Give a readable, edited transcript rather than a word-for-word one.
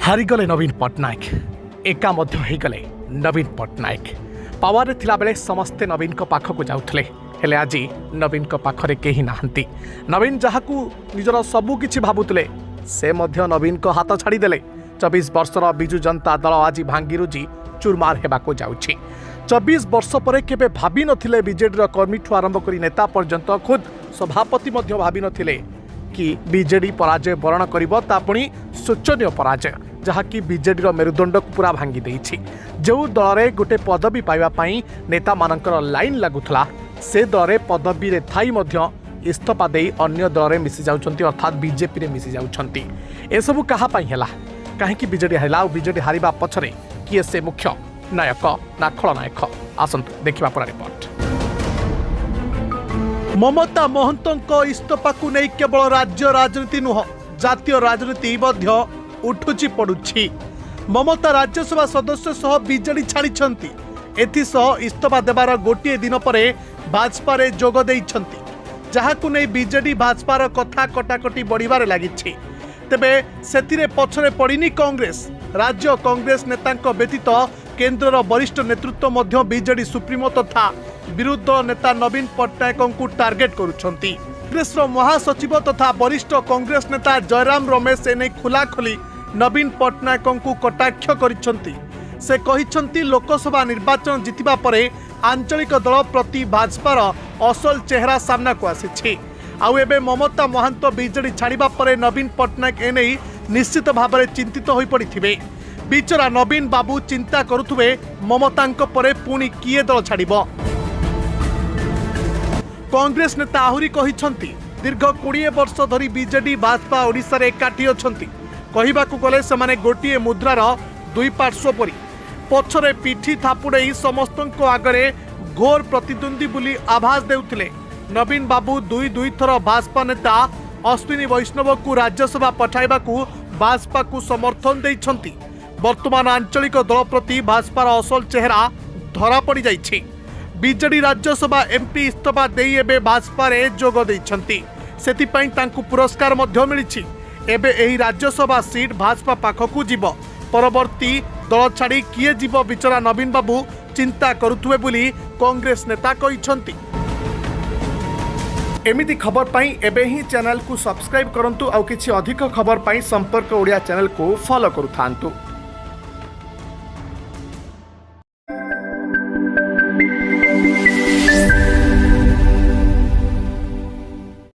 हारीगले नवीन पट्टनायक एका मध्य होगले नवीन पट्टनायक पावर थिला बेले समस्ते नवीन पाखक जाऊले हेले आज नवीन पाखरे केही नाहंती। नवीन जहाकू निजर सबुकिछि भाबुतले से मध्य नवीन को हाथ छाड़ीदेले। 24 वर्षर बिजु जनता दल आज भांगीरुजी चुरमार हेबाको जाउछि। 24 वर्ष पर केबे भाबी नथिले बीजेडी कर्मीठू आरंभ करी नेता पर्यंत खुद सभापति मध्य भाबी नथिले कि बीजेडी पराजय वरण करिबो ता पुणी शोचनीय पराजय जहाँकि बीजेडी मेरुदंड को पूरा भांगी देइछि। जो दल में गोटे पदवी पाइबा पई नेता मानकर लाइन लागुथला से दल में पदवी रे थाई मध्य इस्तफा देई अन्य दल में मिसी जाउछंती अर्थात बीजेपी रे मिसी जाउछंती। एसबू कहा पई हैला काहेकि बीजेडी हारिला और बीजेडी हारिबा पछरे किए से मुख्य नायक ना खलनायक आसंतु देखिबा पूरा रिपोर्ट। ममता महंतों इस्तफा को नहीं केवल राज्य राजनीति नुह जातीय राजनीति मध्य उठुची पड़ुछि। ममता राज्यसभा सदस्य सह बीजेडी छाड़ी एथिसह इस्तफा देवार गोटे दिन पर भाजपा रे जोग देइछंती जहाकु नहीं बीजेडी भाजपार कथा कटाकटी बढ़िबार लागिछि। तेबे सेतिरे पछरे पड़िनी कांग्रेस राज्य कांग्रेस नेतांक व्यतीत केंद्रर वरिष्ठ नेतृत्व मध्य बीजेडी सुप्रीमो तथा विरुद्ध नेता नवीन पट्टनायक को टार्गेट करुछंती। कांग्रेस महासचिव तथा वरिष्ठ कांग्रेस नेता जयराम रमेश एने खुलाखोली नवीन पट्टनायक को कटाक्ष करिछंती। से कहिछंती लोकसभा निर्वाचन जितिबा परे आंचलिक दल प्रति भाजपार असल चेहरा सामना को आसीछि। आउ एबे ममता महंत बीजेडी छाड़िबा परे नवीन पट्टनायक एने निश्चित भाव में चिंतित होई पड़िथिबे। बिचरा नवीन बाबू चिंता करुथुबे ममतांक परे पुणी किए दल छाड़िबो। कांग्रेस नेता आहुरी कहिछंती दीर्घ 20 वर्ष धरी बीजेडी भाजपा ओडिशा रे एकाठी अछंती। कहिबाकू गले सेमाने गोटिए मुद्रार दुई पार्श्व परी पछरे पिठी थापुड़े समस्तक आगरे घोर प्रतिद्वंदी बुली आभास देउथिले। नवीन बाबू दुई थर भाजपा नेता अश्विनी वैष्णव को राज्यसभा पठाइबाकू भाजपा को समर्थन देइछंती। वर्तमान आंचलिक दल प्रति भाजपार असल चेहरा धरा पड़ी जाइछि। बीजेडी राज्यसभा एमपी इस्तफा देई एबे भाजपा रे जोग देइछंती। सेतिपई तांकू पुरस्कार मध्य मिलिछि। एबे एही राज्यसभा सीट भाजपा पाखकू जीव। परवर्ती दल छाड़ी किए जीव बिचरा नवीन बाबू चिंता करुथुबे बोली कांग्रेस नेता कहिछंती। एमिति खबर पाई एबे ही चैनल को सब्सक्राइब करंतु। आउ किछि अधिक खबर पाई संपर्क ओडिया चैनल को फॉलो करूथांतु।